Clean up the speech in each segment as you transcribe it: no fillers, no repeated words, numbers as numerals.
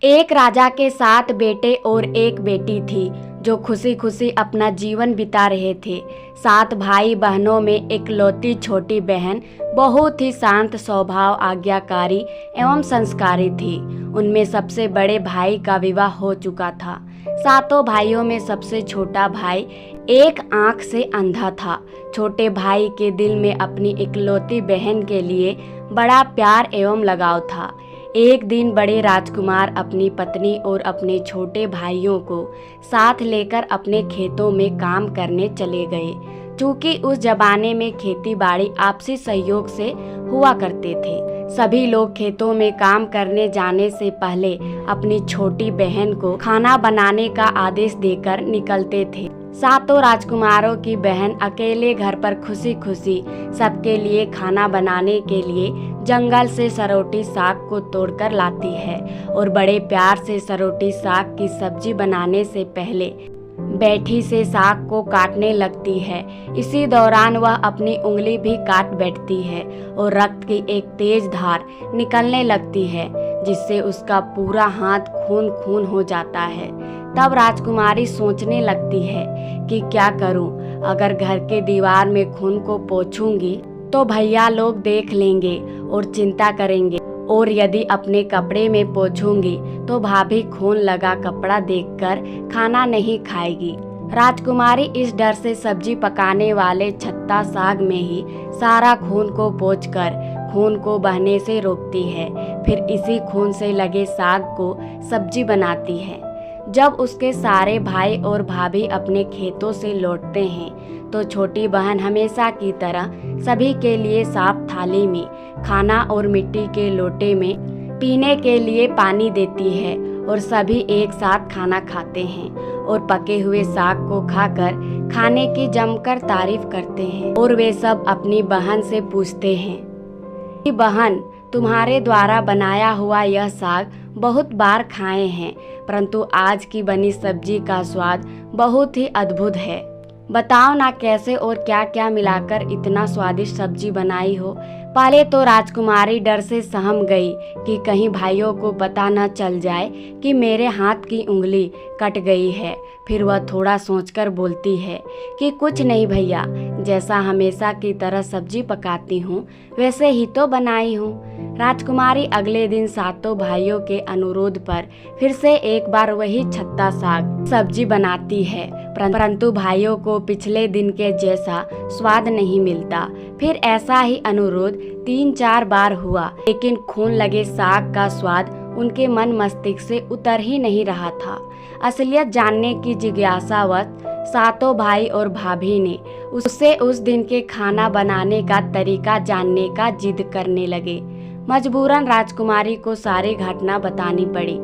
एक राजा के 7 बेटे और एक बेटी थी जो खुशी खुशी अपना जीवन बिता रहे थे। 7 भाई बहनों में इकलौती छोटी बहन बहुत ही शांत स्वभाव, आज्ञाकारी एवं संस्कारी थी। उनमें सबसे बड़े भाई का विवाह हो चुका था। 7 भाइयों में सबसे छोटा भाई एक आंख से अंधा था। छोटे भाई के दिल में अपनी इकलौती बहन के लिए बड़ा प्यार एवं लगाव था। एक दिन बड़े राजकुमार अपनी पत्नी और अपने छोटे भाइयों को साथ लेकर अपने खेतों में काम करने चले गए। चूँकि उस जमाने में खेती बाड़ी आपसी सहयोग से हुआ करते थे, सभी लोग खेतों में काम करने जाने से पहले अपनी छोटी बहन को खाना बनाने का आदेश देकर निकलते थे। 7 राजकुमारों की बहन अकेले घर पर खुशी खुशी सबके लिए खाना बनाने के लिए जंगल से सरोटी साग को तोड़कर लाती है और बड़े प्यार से सरोटी साग की सब्जी बनाने से पहले बैठी से साग को काटने लगती है। इसी दौरान वह अपनी उंगली भी काट बैठती है और रक्त की एक तेज धार निकलने लगती है, जिससे उसका पूरा हाथ खून खून हो जाता है। तब राजकुमारी सोचने लगती है कि क्या करूं? अगर घर के दीवार में खून को पोंछूंगी तो भैया लोग देख लेंगे और चिंता करेंगे, और यदि अपने कपड़े में पोंछूंगी तो भाभी खून लगा कपड़ा देखकर खाना नहीं खाएगी। राजकुमारी इस डर से सब्जी पकाने वाले छत्ता साग में ही सारा खून को पोंछकर खून को बहने से रोकती है। फिर इसी खून से लगे साग को सब्जी बनाती है। जब उसके सारे भाई और भाभी अपने खेतों से लौटते हैं तो छोटी बहन हमेशा की तरह सभी के लिए साफ थाली में खाना और मिट्टी के लोटे में पीने के लिए पानी देती है, और सभी एक साथ खाना खाते हैं और पके हुए साग को खाकर खाने की जमकर तारीफ करते हैं। और वे सब अपनी बहन से पूछते हैं कि बहन, तुम्हारे द्वारा बनाया हुआ यह साग बहुत बार खाए हैं, परंतु आज की बनी सब्जी का स्वाद बहुत ही अद्भुत है। बताओ ना कैसे और क्या क्या मिलाकर इतना स्वादिष्ट सब्जी बनाई हो। पहले तो राजकुमारी डर से सहम गई कि कहीं भाइयों को पता न चल जाए कि मेरे हाथ की उंगली कट गई है। फिर वह थोड़ा सोचकर बोलती है कि कुछ नहीं भैया, जैसा हमेशा की तरह सब्जी पकाती हूँ वैसे ही तो बनाई हूँ। राजकुमारी अगले दिन 7 भाइयों के अनुरोध पर फिर से एक बार वही छत्ता साग सब्जी बनाती है, परंतु भाइयों को पिछले दिन के जैसा स्वाद नहीं मिलता। फिर ऐसा ही अनुरोध 3-4 बार हुआ, लेकिन खून लगे साग का स्वाद उनके मन मस्तिष्क से उतर ही नहीं रहा था। असलियत जानने की जिज्ञासावश 7 भाई और भाभी ने उससे उस दिन के खाना बनाने का तरीका जानने का जिद करने लगे। मजबूरन राजकुमारी को सारी घटना बतानी पड़ी।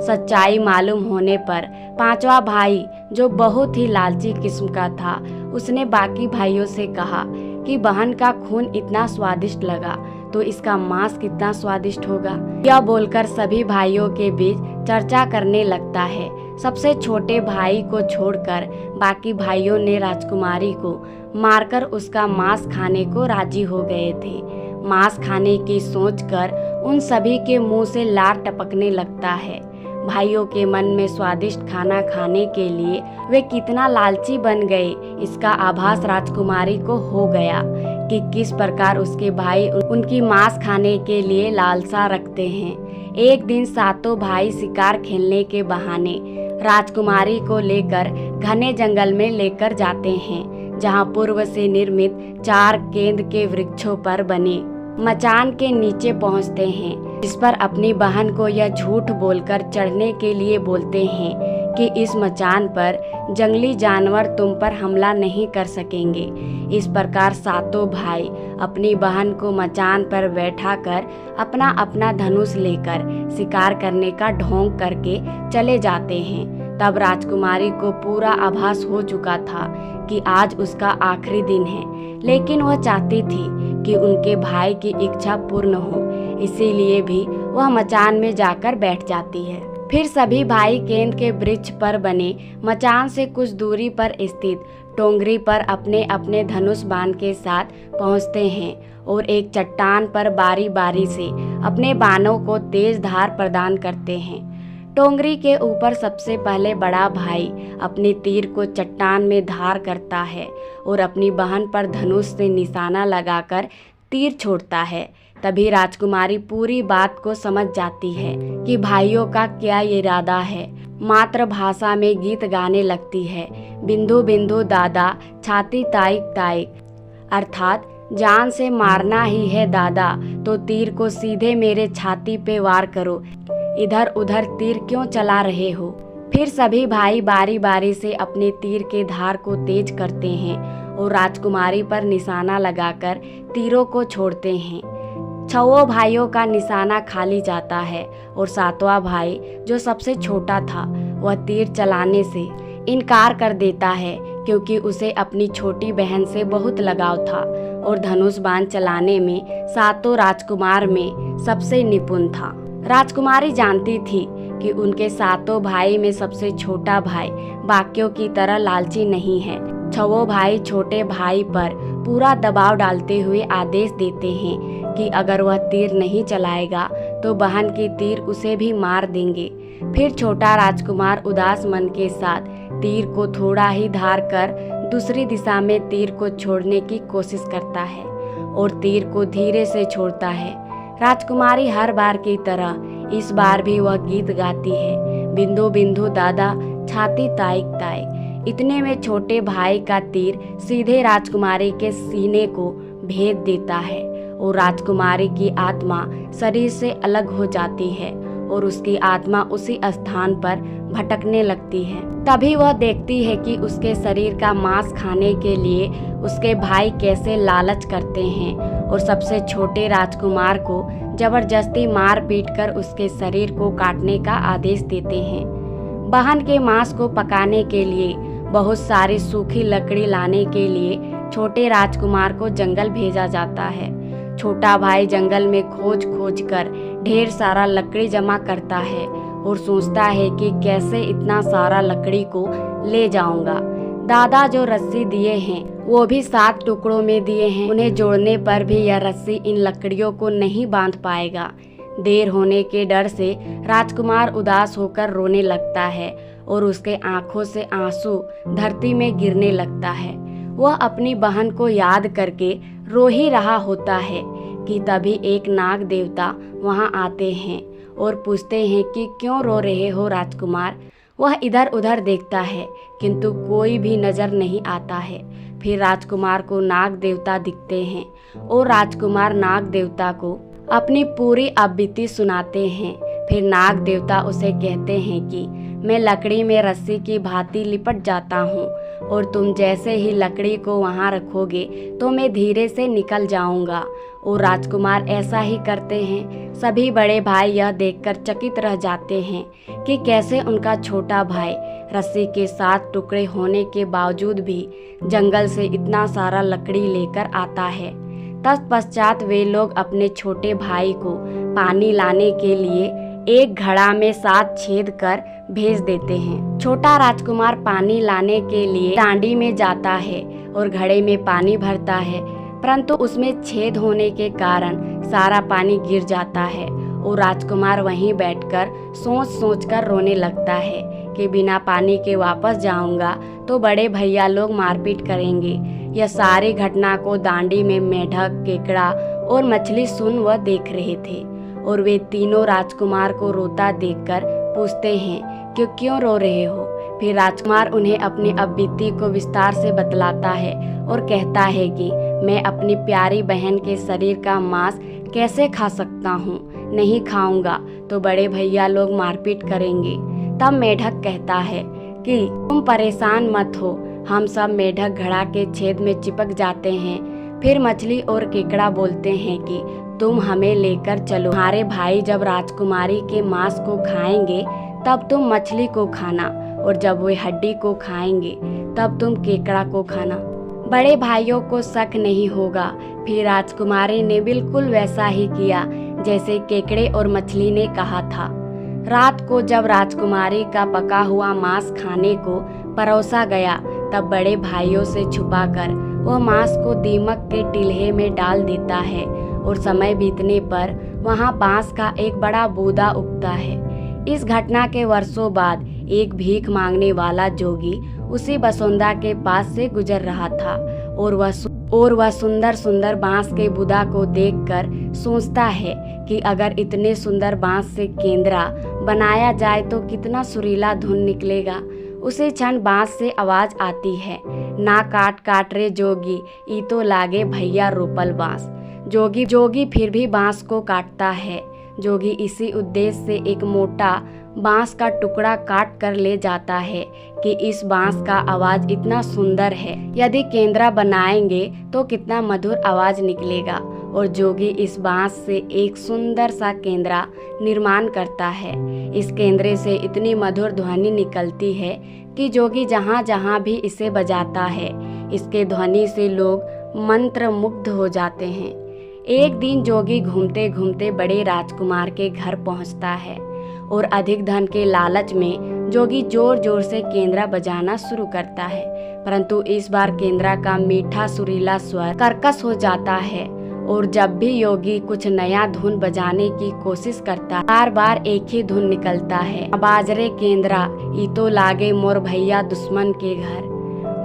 सच्चाई मालूम होने पर 5वां भाई, जो बहुत ही लालची किस्म का था, उसने बाकी भाइयों से कहा कि बहन का खून इतना स्वादिष्ट लगा तो इसका मांस कितना स्वादिष्ट होगा। यह बोलकर सभी भाइयों के बीच चर्चा करने लगता है। सबसे छोटे भाई को छोड़कर बाकी भाइयों ने राजकुमारी को मारकर उसका मांस खाने को राजी हो गए थे। मांस खाने की सोचकर उन सभी के मुंह से लार टपकने लगता है। भाइयों के मन में स्वादिष्ट खाना खाने के लिए वे कितना लालची बन गए, इसका आभास राजकुमारी को हो गया कि किस प्रकार उसके भाई उनकी मांस खाने के लिए लालसा रखते हैं। एक दिन 7 भाई शिकार खेलने के बहाने राजकुमारी को लेकर घने जंगल में लेकर जाते हैं, जहां पूर्व से निर्मित 4 केंद्र के वृक्षों पर बने मचान के नीचे पहुंचते हैं, जिस पर अपनी बहन को यह झूठ बोलकर चढ़ने के लिए बोलते हैं कि इस मचान पर जंगली जानवर तुम पर हमला नहीं कर सकेंगे। इस प्रकार 7 भाई अपनी बहन को मचान पर बैठाकर अपना अपना धनुष लेकर शिकार करने का ढोंग करके चले जाते हैं। तब राजकुमारी को पूरा आभास हो चुका था कि आज उसका आखिरी दिन है, लेकिन वह चाहती थी कि उनके भाई की इच्छा पूर्ण हो, इसीलिए भी वह मचान में जाकर बैठ जाती है। फिर सभी भाई केंद्र के वृक्ष पर बने मचान से कुछ दूरी पर स्थित टोंगरी पर अपने अपने धनुष बाण के साथ पहुंचते हैं और एक चट्टान पर बारी बारी से अपने बाणों को तेज धार प्रदान करते हैं। टोंगरी के ऊपर सबसे पहले बड़ा भाई अपने तीर को चट्टान में धार करता है और अपनी बहन पर धनुष से निशाना लगाकर तीर छोड़ता है। तभी राजकुमारी पूरी बात को समझ जाती है कि भाइयों का क्या इरादा है। मातृभाषा में गीत गाने लगती है, बिंदु बिंदु दादा छाती ताइक ताइक, अर्थात जान से मारना ही है दादा तो तीर को सीधे मेरे छाती पे वार करो, इधर उधर तीर क्यों चला रहे हो। फिर सभी भाई बारी बारी से अपने तीर के धार को तेज करते हैं और राजकुमारी पर निशाना लगाकर तीरों को छोड़ते हैं। छहों भाइयों का निशाना खाली जाता है और सातवां भाई जो सबसे छोटा था वह तीर चलाने से इनकार कर देता है, क्योंकि उसे अपनी छोटी बहन से बहुत लगाव था और धनुष बाण चलाने में सातों राजकुमार में सबसे निपुण था। राजकुमारी जानती थी कि उनके सातों भाई में सबसे छोटा भाई बाकियों की तरह लालची नहीं है। छहों भाई छोटे भाई पर पूरा दबाव डालते हुए आदेश देते हैं कि अगर वह तीर नहीं चलाएगा तो बहन की तीर उसे भी मार देंगे। फिर छोटा राजकुमार उदास मन के साथ तीर को थोड़ा ही धार कर दूसरी दिशा में तीर को छोड़ने की कोशिश करता है और तीर को धीरे से छोड़ता है। राजकुमारी हर बार की तरह इस बार भी वह गीत गाती है, बिंदु बिंदु दादा छाती ताइक ताइक। इतने में छोटे भाई का तीर सीधे राजकुमारी के सीने को भेद देता है और राजकुमारी की आत्मा शरीर से अलग हो जाती है और उसकी आत्मा उसी स्थान पर भटकने लगती है। तभी वह देखती है कि उसके शरीर का मांस खाने के लिए उसके भाई कैसे लालच करते हैं और सबसे छोटे राजकुमार को जबरदस्ती मार पीट कर उसके शरीर को काटने का आदेश देते हैं। बहन के मांस को पकाने के लिए बहुत सारी सूखी लकड़ी लाने के लिए छोटे राजकुमार को जंगल भेजा जाता है। छोटा भाई जंगल में खोज खोज कर ढेर सारा लकड़ी जमा करता है और सोचता है कि कैसे इतना सारा लकड़ी को ले जाऊंगा। दादा जो रस्सी दिए हैं वो भी 7 टुकड़ों में दिए हैं, उन्हें जोड़ने पर भी यह रस्सी इन लकड़ियों को नहीं बांध पाएगा। देर होने के डर से राजकुमार उदास होकर रोने लगता है और उसके आंखों से आंसू धरती में गिरने लगता है। वह अपनी बहन को याद करके रो ही रहा होता है कि तभी एक नाग देवता वहां आते हैं और पूछते हैं कि क्यों रो रहे हो राजकुमार। वह इधर उधर देखता है किंतु कोई भी नजर नहीं आता है। फिर राजकुमार को नाग देवता दिखते हैं और राजकुमार नाग देवता को अपनी पूरी बीती सुनाते हैं। फिर नाग देवता उसे कहते हैं कि मैं लकड़ी में रस्सी की भांति लिपट जाता हूँ और तुम जैसे ही लकड़ी को वहाँ रखोगे तो मैं धीरे से निकल जाऊँगा। और राजकुमार ऐसा ही करते हैं। सभी बड़े भाई यह देखकर चकित रह जाते हैं कि कैसे उनका छोटा भाई रस्सी के 7 टुकड़े होने के बावजूद भी जंगल से इतना सारा लकड़ी लेकर आता है। तत्पश्चात वे लोग अपने छोटे भाई को पानी लाने के लिए एक घड़ा में 7 छेद कर भेज देते हैं। छोटा राजकुमार पानी लाने के लिए डांडी में जाता है और घड़े में पानी भरता है, परंतु उसमें छेद होने के कारण सारा पानी गिर जाता है और राजकुमार वहीं बैठकर सोच सोच कर रोने लगता है कि बिना पानी के वापस जाऊंगा तो बड़े भैया लोग मारपीट करेंगे। यह सारी घटना को दांडी में मेढक, केकड़ा और मछली सुन व देख रहे थे और वे तीनों राजकुमार को रोता देखकर पूछते हैं कि क्यों रो रहे हो। फिर राजकुमार उन्हें अपनी बीती को विस्तार से बतलाता है और कहता है कि मैं अपनी प्यारी बहन के शरीर का मांस कैसे खा सकता हूँ, नहीं खाऊंगा तो बड़े भैया लोग मारपीट करेंगे। तब मेढक कहता है कि तुम परेशान मत हो, हम सब मेढक घड़ा के छेद में चिपक जाते हैं। फिर मछली और केकड़ा बोलते हैं कि तुम हमें लेकर चलो, हमारे भाई जब राजकुमारी के मांस को खाएंगे तब तुम मछली को खाना और जब वे हड्डी को खाएंगे तब तुम केकड़ा को खाना। बड़े भाइयों को शक नहीं होगा। फिर राजकुमारी ने बिल्कुल वैसा ही किया जैसे केकड़े और मछली ने कहा था। रात को जब राजकुमारी का पका हुआ मांस खाने को परोसा गया तब बड़े भाइयों से छुपाकर वह मांस को दीमक के टिल्हे में डाल देता है और समय बीतने पर वहां बांस का एक बड़ा बूदा उगता है। इस घटना के वर्षों बाद एक भीख मांगने वाला जोगी उसी बसुंदा के पास से गुजर रहा था और वह सुंदर सुंदर बांस के बुदा को देखकर सोचता है कि अगर इतने सुंदर बांस से केंद्रा बनाया जाए तो कितना सुरीला धुन निकलेगा। उसी क्षण बांस से आवाज आती है, ना काट काट रे जोगी, ई तो लागे भैया रोपल बांस। जोगी फिर भी बांस को काटता है। जोगी इसी उद्देश्य से एक मोटा बांस का टुकड़ा काट कर ले जाता है कि इस बांस का आवाज इतना सुंदर है, यदि केंद्रा बनाएंगे तो कितना मधुर आवाज निकलेगा। और जोगी इस बांस से एक सुंदर सा केंद्रा निर्माण करता है। इस केंद्रे से इतनी मधुर ध्वनि निकलती है कि जोगी जहाँ जहाँ भी इसे बजाता है, इसके ध्वनि से लोग मंत्र मुग्ध हो जाते हैं। एक दिन जोगी घूमते घूमते बड़े राजकुमार के घर पहुंचता है और अधिक धन के लालच में जोगी जोर जोर से केंद्रा बजाना शुरू करता है, परंतु इस बार केंद्रा का मीठा सुरीला स्वर कर्कश हो जाता है और जब भी योगी कुछ नया धुन बजाने की कोशिश करता है, बार बार एक ही धुन निकलता है, बाजरे केंद्रा ई तो लागे मोर भैया दुश्मन के घर।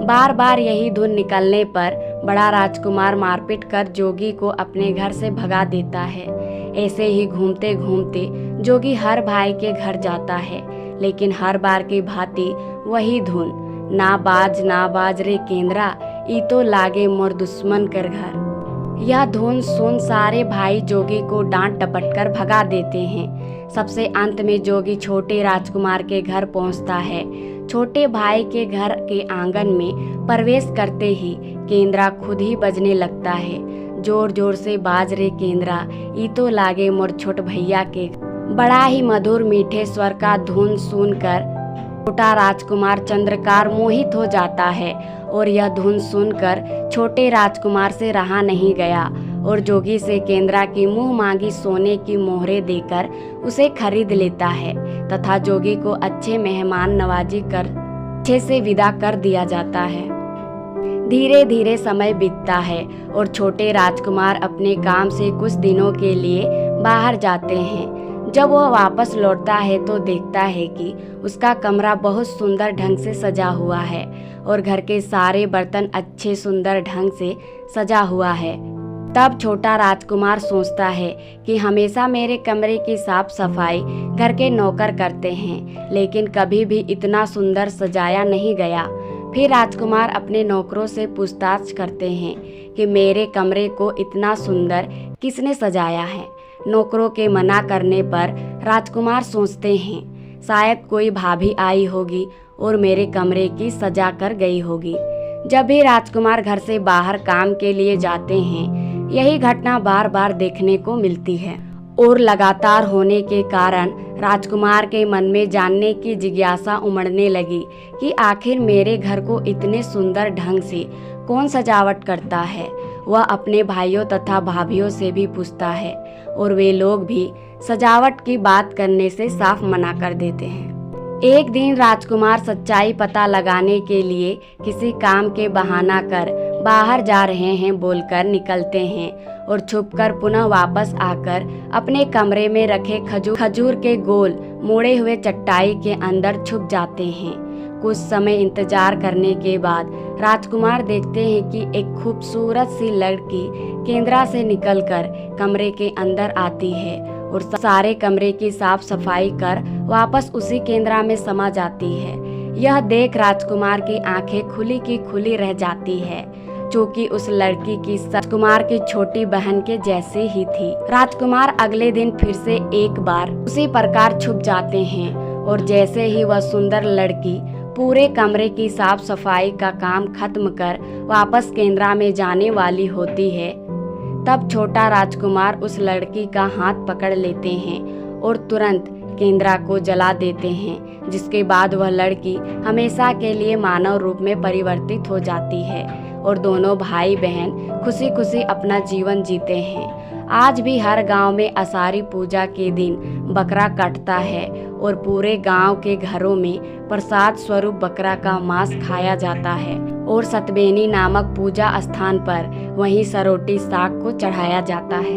बार बार यही धुन निकलने पर बड़ा राजकुमार मारपीट कर जोगी को अपने घर से भगा देता है। ऐसे ही घूमते घूमते जोगी हर भाई के घर जाता है, लेकिन हर बार की भांति वही धुन, ना बाज रे केंद्रा ई तो लागे मोर दुश्मन कर घर। यह धुन सुन सारे भाई जोगी को डांट डपट कर भगा देते हैं। सबसे अंत में जोगी छोटे राजकुमार के घर पहुंचता है। छोटे भाई के घर के आंगन में प्रवेश करते ही केंद्रा खुद ही बजने लगता है। जोर जोर से बाज रे केंद्रा ई तो लागे मोर छोट भैया के। बड़ा ही मधुर मीठे स्वर का धुन सुनकर छोटा राजकुमार चंद्रकार मोहित हो जाता है और यह धुन सुनकर छोटे राजकुमार से रहा नहीं गया और जोगी से केंद्रा की मुंह मांगी सोने की मोहरें देकर उसे खरीद लेता है तथा जोगी को अच्छे मेहमान नवाजी कर अच्छे से विदा कर दिया जाता है। धीरे धीरे समय बीतता है और छोटे राजकुमार अपने काम से कुछ दिनों के लिए बाहर जाते हैं। जब वह वापस लौटता है तो देखता है कि उसका कमरा बहुत सुंदर ढंग से सजा हुआ है और घर के सारे बर्तन अच्छे सुंदर ढंग से सजा हुआ है। तब छोटा राजकुमार सोचता है कि हमेशा मेरे कमरे की साफ सफाई घर के नौकर करते हैं, लेकिन कभी भी इतना सुंदर सजाया नहीं गया। फिर राजकुमार अपने नौकरों से पूछताछ करते हैं कि मेरे कमरे को इतना सुंदर किसने सजाया है। नौकरों के मना करने पर राजकुमार सोचते हैं शायद कोई भाभी आई होगी और मेरे कमरे की सजा कर गई होगी। जब भी राजकुमार घर से बाहर काम के लिए जाते हैं, यही घटना बार बार देखने को मिलती है और लगातार होने के कारण राजकुमार के मन में जानने की जिज्ञासा उमड़ने लगी कि आखिर मेरे घर को इतने सुंदर ढंग से कौन सजावट करता है। वह अपने भाइयों तथा भाभियों से भी पूछता है और वे लोग भी सजावट की बात करने से साफ मना कर देते हैं। एक दिन राजकुमार सच्चाई पता लगाने के लिए किसी काम के बहाना कर बाहर जा रहे हैं बोलकर निकलते हैं और छुपकर पुनः वापस आकर अपने कमरे में रखे खजूर के गोल मोड़े हुए चटाई के अंदर छुप जाते हैं। कुछ समय इंतजार करने के बाद राजकुमार देखते हैं कि एक खूबसूरत सी लड़की केंद्रा से निकलकर कमरे के अंदर आती है और सारे कमरे की साफ सफाई कर वापस उसी केंद्रा में समा जाती है। यह देख राजकुमार की आंखें खुली की खुली रह जाती है, क्योंकि उस लड़की की राजकुमार की छोटी बहन के जैसे ही थी। राजकुमार अगले दिन फिर से एक बार उसी प्रकार छुप जाते हैं और जैसे ही वह सुंदर लड़की पूरे कमरे की साफ सफाई का काम खत्म कर वापस केंद्रा में जाने वाली होती है, तब छोटा राजकुमार उस लड़की का हाथ पकड़ लेते हैं और तुरंत केंद्रा को जला देते हैं, जिसके बाद वह लड़की हमेशा के लिए मानव रूप में परिवर्तित हो जाती है और दोनों भाई बहन खुशी खुशी अपना जीवन जीते हैं। आज भी हर गांव में आषाढ़ी पूजा के दिन बकरा कटता है और पूरे गांव के घरों में प्रसाद स्वरूप बकरा का मांस खाया जाता है और सतबेनी नामक पूजा स्थान पर वहीं सरोटी साग को चढ़ाया जाता है।